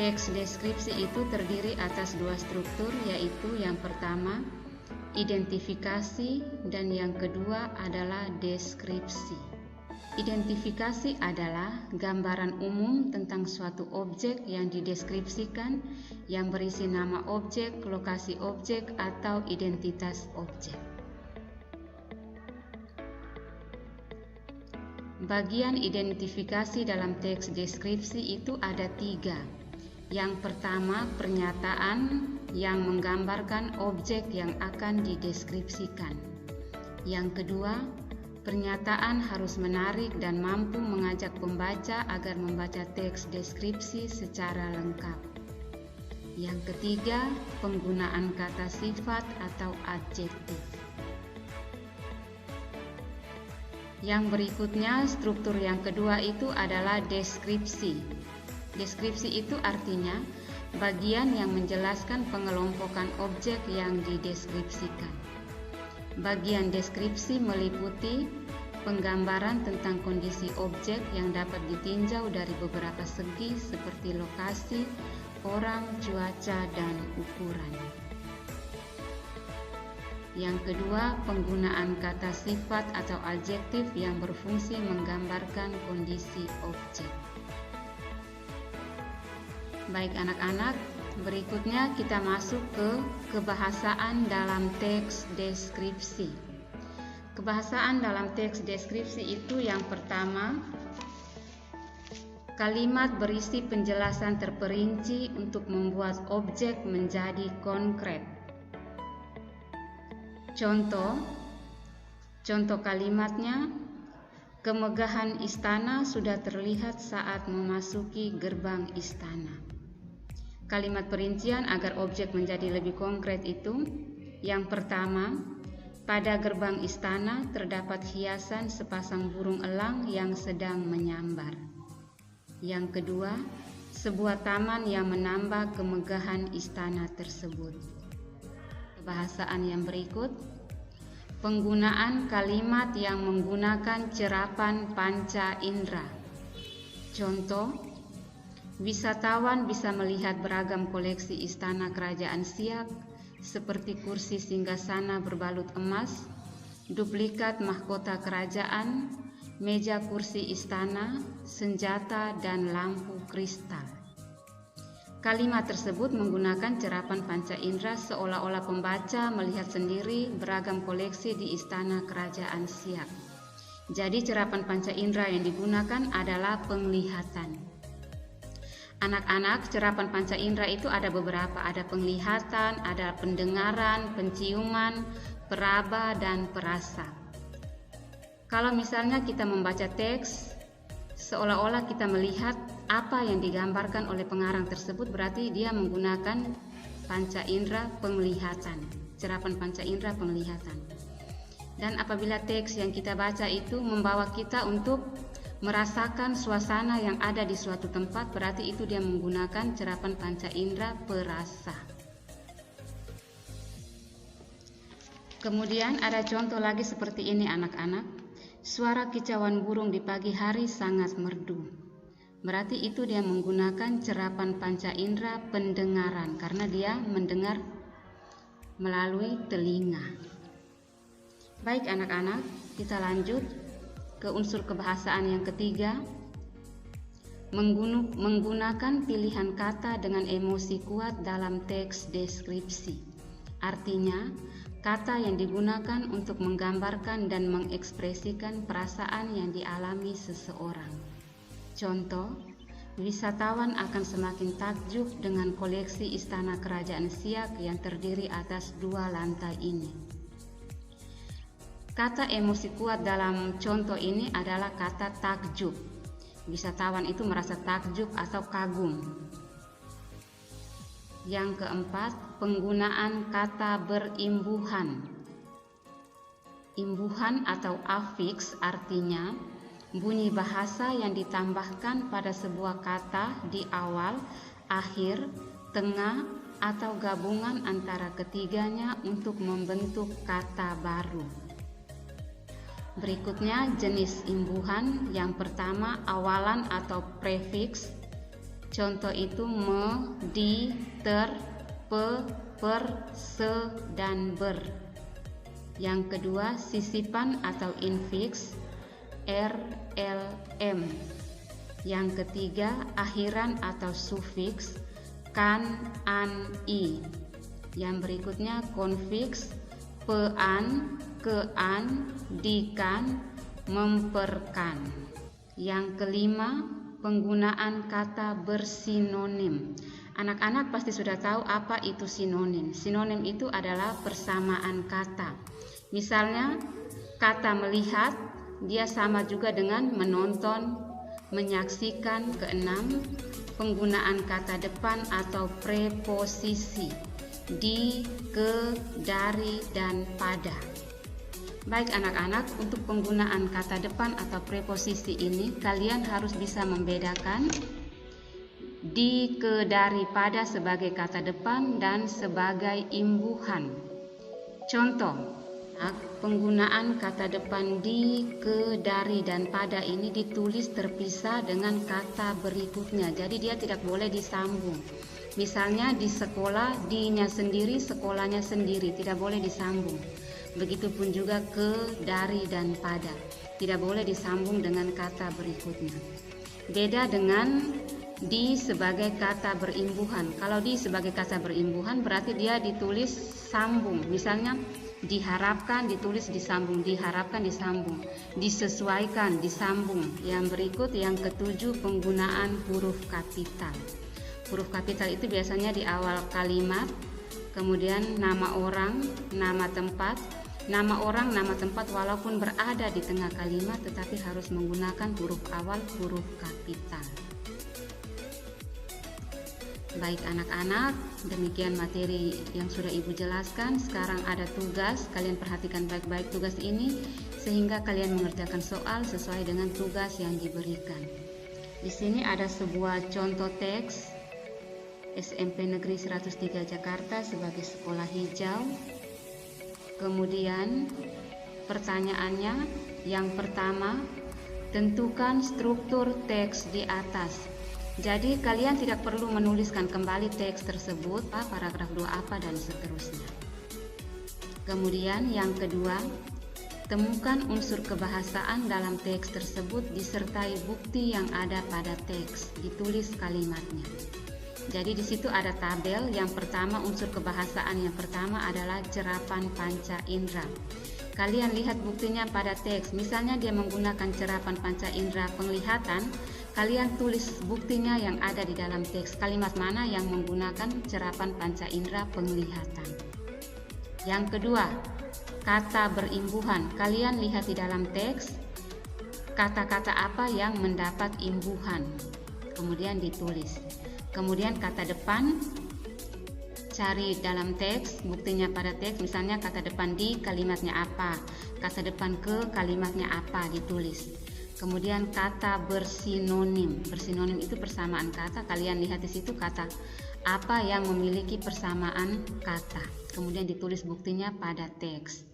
teks deskripsi itu terdiri atas dua struktur, yaitu yang pertama identifikasi dan yang kedua adalah deskripsi. Identifikasi adalah gambaran umum tentang suatu objek yang dideskripsikan yang berisi nama objek, lokasi objek, atau identitas objek. Bagian identifikasi dalam teks deskripsi itu ada 3. Yang pertama, pernyataan yang menggambarkan objek yang akan dideskripsikan. Yang kedua, pernyataan harus menarik dan mampu mengajak pembaca agar membaca teks deskripsi secara lengkap. Yang ketiga, penggunaan kata sifat atau adjektif. Yang berikutnya, struktur yang kedua itu adalah deskripsi. Deskripsi itu artinya bagian yang menjelaskan pengelompokan objek yang dideskripsikan. Bagian deskripsi meliputi penggambaran tentang kondisi objek yang dapat ditinjau dari beberapa segi seperti lokasi, orang, cuaca, dan ukuran. Yang kedua, penggunaan kata sifat atau adjektif yang berfungsi menggambarkan kondisi objek. Baik anak-anak, berikutnya kita masuk ke kebahasaan dalam teks deskripsi. Kebahasaan dalam teks deskripsi itu yang pertama, kalimat berisi penjelasan terperinci untuk membuat objek menjadi konkret. Contoh kalimatnya, kemegahan istana sudah terlihat saat memasuki gerbang istana. Kalimat perincian agar objek menjadi lebih konkret itu, yang pertama, pada gerbang istana terdapat hiasan sepasang burung elang yang sedang menyambar. Yang kedua, sebuah taman yang menambah kemegahan istana tersebut. Kebahasaan yang berikut, penggunaan kalimat yang menggunakan cerapan panca indera. Contoh, wisatawan bisa melihat beragam koleksi istana kerajaan Siak seperti kursi singgasana berbalut emas, duplikat mahkota kerajaan, meja kursi istana, senjata, dan lampu kristal. Kalimat tersebut menggunakan cerapan panca indera seolah-olah pembaca melihat sendiri beragam koleksi di istana kerajaan Siak. Jadi cerapan panca indera yang digunakan adalah penglihatan. Anak-anak, cerapan panca indera itu ada beberapa, ada penglihatan, ada pendengaran, penciuman, peraba, dan perasa. Kalau misalnya kita membaca teks, seolah-olah kita melihat apa yang digambarkan oleh pengarang tersebut, berarti dia menggunakan panca indera penglihatan, cerapan panca indera penglihatan. Dan apabila teks yang kita baca itu membawa kita untuk merasakan suasana yang ada di suatu tempat, berarti itu dia menggunakan cerapan panca indera perasa. Kemudian ada contoh lagi seperti ini anak-anak. Suara kicauan burung di pagi hari sangat merdu. Berarti itu dia menggunakan cerapan panca indera pendengaran karena dia mendengar melalui telinga. Baik anak-anak, kita lanjut ke unsur kebahasaan yang ketiga, menggunakan pilihan kata dengan emosi kuat dalam teks deskripsi. Artinya, kata yang digunakan untuk menggambarkan dan mengekspresikan perasaan yang dialami seseorang. Contoh, wisatawan akan semakin takjub dengan koleksi istana kerajaan Siak yang terdiri atas 2 lantai ini. Kata emosi kuat dalam contoh ini adalah kata takjub. Wisatawan itu merasa takjub atau kagum. Yang keempat, penggunaan kata berimbuhan. Imbuhan atau afiks artinya bunyi bahasa yang ditambahkan pada sebuah kata di awal, akhir, tengah, atau gabungan antara ketiganya untuk membentuk kata baru. Berikutnya jenis imbuhan. Yang pertama, awalan atau prefiks. Contoh itu me, di, ter, pe, per, se, dan ber. Yang kedua, sisipan atau infix, r, l, m. Yang ketiga, akhiran atau sufiks, kan, an, i. Yang berikutnya, konfiks, pean, kean, dikan, memperkan. Yang kelima, penggunaan kata bersinonim. Anak-anak pasti sudah tahu apa itu sinonim. Sinonim itu adalah persamaan kata. Misalnya, kata melihat, dia sama juga dengan menonton, menyaksikan. Keenam, penggunaan kata depan atau preposisi, di, ke, dari, dan pada. Baik anak-anak, untuk penggunaan kata depan atau preposisi ini, kalian harus bisa membedakan di, ke, dari, pada sebagai kata depan dan sebagai imbuhan. Contoh, penggunaan kata depan di, ke, dari, dan pada ini ditulis terpisah dengan kata berikutnya. Jadi dia tidak boleh disambung. Misalnya di sekolah, di-nya sendiri, sekolahnya sendiri, tidak boleh disambung. Begitupun juga ke, dari, dan pada, tidak boleh disambung dengan kata berikutnya. Beda dengan di sebagai kata berimbuhan. Kalau di sebagai kata berimbuhan berarti dia ditulis sambung. Misalnya diharapkan ditulis disambung, diharapkan disambung, disesuaikan disambung. Yang berikut yang ketujuh, penggunaan huruf kapital. Huruf kapital itu biasanya di awal kalimat, kemudian nama orang, nama tempat. Nama orang, nama tempat walaupun berada di tengah kalimat tetapi harus menggunakan huruf awal, huruf kapital. Baik anak-anak, demikian materi yang sudah Ibu jelaskan. Sekarang ada tugas, kalian perhatikan baik-baik tugas ini sehingga kalian mengerjakan soal sesuai dengan tugas yang diberikan. Di sini ada sebuah contoh teks SMP Negeri 103 Jakarta sebagai sekolah hijau. Kemudian pertanyaannya yang pertama, tentukan struktur teks di atas. Jadi kalian tidak perlu menuliskan kembali teks tersebut, paragraf 2 apa dan seterusnya. Kemudian yang kedua, temukan unsur kebahasaan dalam teks tersebut disertai bukti yang ada pada teks, ditulis kalimatnya. Jadi di situ ada tabel. Yang pertama, unsur kebahasaan yang pertama adalah cerapan panca indera. Kalian lihat buktinya pada teks. Misalnya dia menggunakan cerapan panca indera penglihatan, kalian tulis buktinya yang ada di dalam teks. Kalimat mana yang menggunakan cerapan panca indera penglihatan. Yang kedua, kata berimbuhan. Kalian lihat di dalam teks kata-kata apa yang mendapat imbuhan, kemudian ditulis. Kemudian kata depan, cari dalam teks, buktinya pada teks. Misalnya kata depan di, kalimatnya apa, kata depan ke, kalimatnya apa, ditulis. Kemudian kata bersinonim. Bersinonim itu persamaan kata. Kalian lihat di situ kata apa yang memiliki persamaan kata. Kemudian ditulis buktinya pada teks.